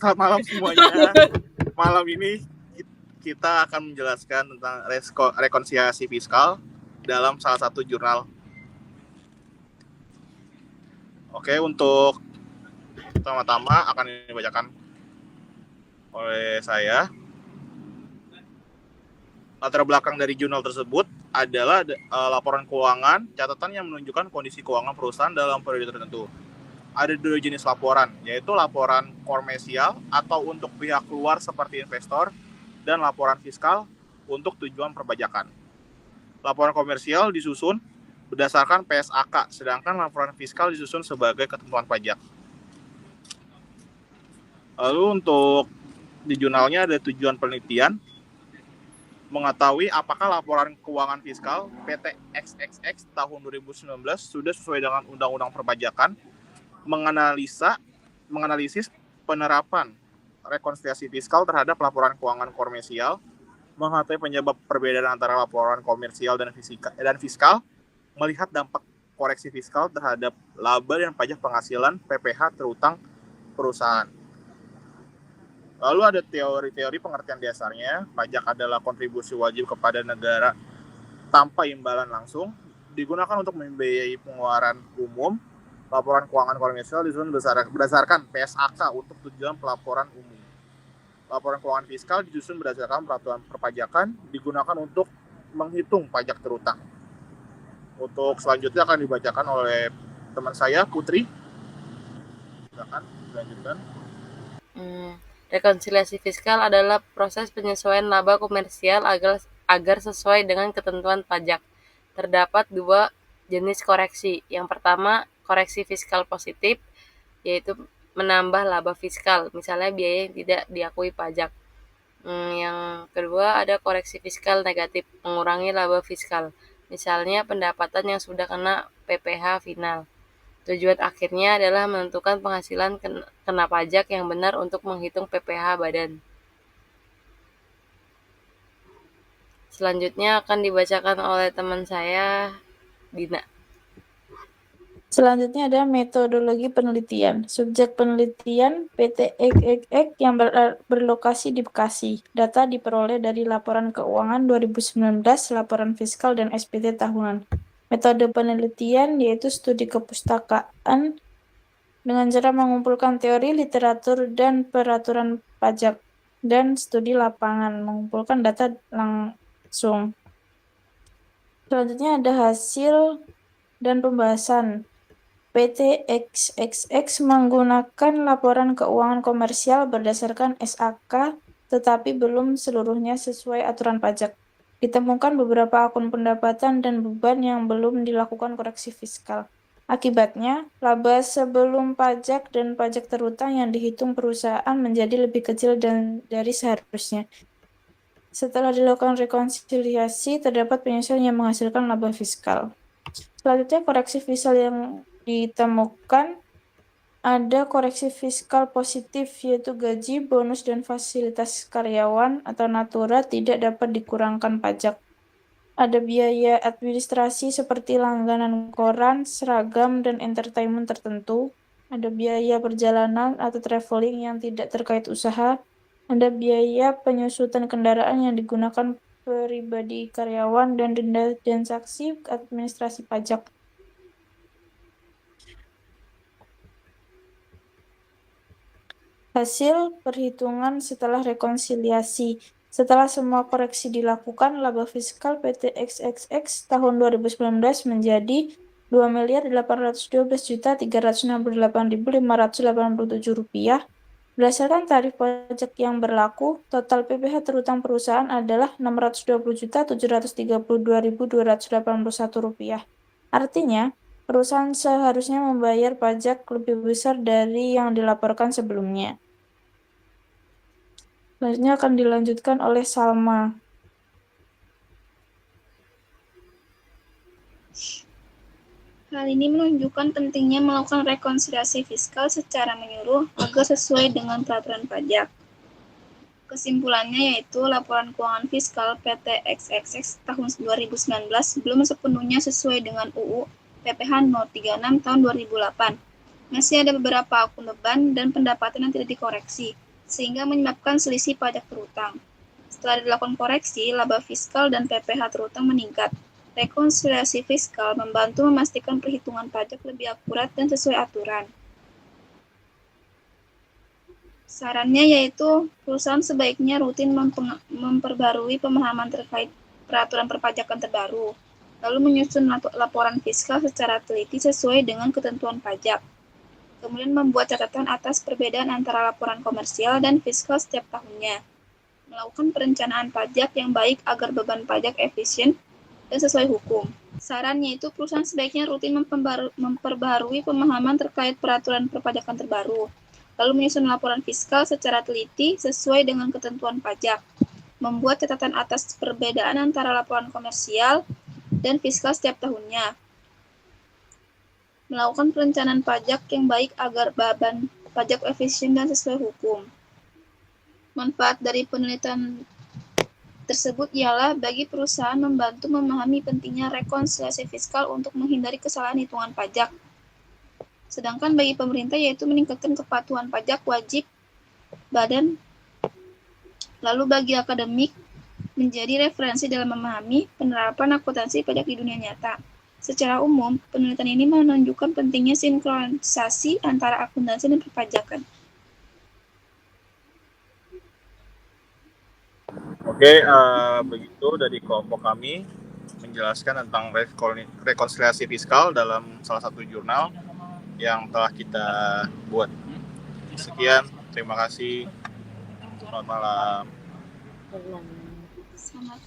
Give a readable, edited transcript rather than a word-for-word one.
Selamat malam semuanya. Malam ini kita akan menjelaskan tentang rekonsiliasi fiskal dalam salah satu jurnal. Oke, untuk pertama-tama akan dibacakan oleh saya. Latar belakang dari jurnal tersebut adalah laporan keuangan, catatan yang menunjukkan kondisi keuangan perusahaan dalam periode tertentu. Ada dua jenis laporan, yaitu laporan komersial atau untuk pihak luar seperti investor, dan laporan fiskal untuk tujuan perpajakan. Laporan komersial disusun berdasarkan PSAK, sedangkan laporan fiskal disusun sebagai ketentuan pajak. Lalu untuk di jurnalnya ada tujuan penelitian, mengetahui apakah laporan keuangan fiskal PT XXX tahun 2019 sudah sesuai dengan Undang-Undang Perpajakan, menganalisis penerapan rekonsiliasi fiskal terhadap laporan keuangan komersial, mengetahui penyebab perbedaan antara laporan komersial dan fiskal, melihat dampak koreksi fiskal terhadap laba dan pajak penghasilan PPH terutang perusahaan. Lalu ada teori-teori pengertian dasarnya. Pajak adalah kontribusi wajib kepada negara tanpa imbalan langsung, digunakan untuk membiayai pengeluaran umum. Laporan keuangan komersial disusun berdasarkan PSAK untuk tujuan pelaporan umum. Laporan keuangan fiskal disusun berdasarkan peraturan perpajakan, digunakan untuk menghitung pajak terutang. Untuk selanjutnya akan dibacakan oleh teman saya, Putri. Silakan dilanjutkan. Rekonsiliasi fiskal adalah proses penyesuaian laba komersial agar sesuai dengan ketentuan pajak. Terdapat dua jenis koreksi. Yang pertama, koreksi fiskal positif, yaitu menambah laba fiskal, misalnya biaya yang tidak diakui pajak. Yang kedua, ada koreksi fiskal negatif, mengurangi laba fiskal, misalnya pendapatan yang sudah kena PPh final. Tujuan akhirnya adalah menentukan penghasilan kena pajak yang benar untuk menghitung PPh badan. Selanjutnya akan dibacakan oleh teman saya, Dina. Selanjutnya ada metodologi penelitian. Subjek penelitian PT XXX yang berlokasi di Bekasi. Data diperoleh dari laporan keuangan 2019, laporan fiskal, dan SPT tahunan. Metode penelitian yaitu studi kepustakaan dengan cara mengumpulkan teori, literatur, dan peraturan pajak, dan studi lapangan, mengumpulkan data langsung. Selanjutnya ada hasil dan pembahasan. PT XXX menggunakan laporan keuangan komersial berdasarkan SAK, tetapi belum seluruhnya sesuai aturan pajak. Ditemukan beberapa akun pendapatan dan beban yang belum dilakukan koreksi fiskal. Akibatnya, laba sebelum pajak dan pajak terutang yang dihitung perusahaan menjadi lebih kecil dari seharusnya. Setelah dilakukan rekonsiliasi, terdapat penyesuaian yang menghasilkan laba fiskal. Selanjutnya, koreksi fiskal yang ditemukan ada koreksi fiskal positif, yaitu gaji, bonus, dan fasilitas karyawan atau natura tidak dapat dikurangkan pajak. Ada biaya administrasi seperti langganan koran, seragam, dan entertainment tertentu. Ada biaya perjalanan atau traveling yang tidak terkait usaha. Ada biaya penyusutan kendaraan yang digunakan pribadi karyawan, dan denda transaksi administrasi pajak. Hasil perhitungan setelah rekonsiliasi. Setelah semua koreksi dilakukan, laba fiskal PT XXX tahun 2019 menjadi Rp2.812.368.587. Berdasarkan tarif pajak yang berlaku, total PPh terutang perusahaan adalah Rp620.732.281. Artinya, perusahaan seharusnya membayar pajak lebih besar dari yang dilaporkan sebelumnya. Selanjutnya akan dilanjutkan oleh Salma. Hal ini menunjukkan pentingnya melakukan rekonsiliasi fiskal secara menyeluruh agar sesuai dengan peraturan pajak. Kesimpulannya yaitu laporan keuangan fiskal PT XXX tahun 2019 belum sepenuhnya sesuai dengan UU PPh No. 36 tahun 2008. Masih ada beberapa akun beban dan pendapatan yang tidak dikoreksi. sehingga menyebabkan selisih pajak terutang. Setelah dilakukan koreksi, laba fiskal dan PPh terutang meningkat. Rekonsiliasi fiskal membantu memastikan perhitungan pajak lebih akurat dan sesuai aturan. Sarannya yaitu perusahaan sebaiknya rutin memperbarui pemahaman terkait peraturan perpajakan terbaru, lalu menyusun laporan fiskal secara teliti sesuai dengan ketentuan pajak. Kemudian membuat catatan atas perbedaan antara laporan komersial dan fiskal setiap tahunnya. Melakukan perencanaan pajak yang baik agar beban pajak efisien dan sesuai hukum. Sarannya itu perusahaan sebaiknya rutin memperbarui pemahaman terkait peraturan perpajakan terbaru, lalu menyusun laporan fiskal secara teliti sesuai dengan ketentuan pajak. Membuat catatan atas perbedaan antara laporan komersial dan fiskal setiap tahunnya. Melakukan perencanaan pajak yang baik agar beban pajak efisien dan sesuai hukum. Manfaat dari penelitian tersebut ialah bagi perusahaan membantu memahami pentingnya rekonsiliasi fiskal untuk menghindari kesalahan hitungan pajak. Sedangkan bagi pemerintah yaitu meningkatkan kepatuhan pajak wajib badan. Lalu bagi akademik menjadi referensi dalam memahami penerapan akuntansi pajak di dunia nyata. Secara umum, penelitian ini menunjukkan pentingnya sinkronisasi antara akuntansi dan perpajakan. Oke, begitu dari kelompok kami menjelaskan tentang rekonsiliasi fiskal dalam salah satu jurnal yang telah kita buat. Sekian, terima kasih. Selamat malam. Selamat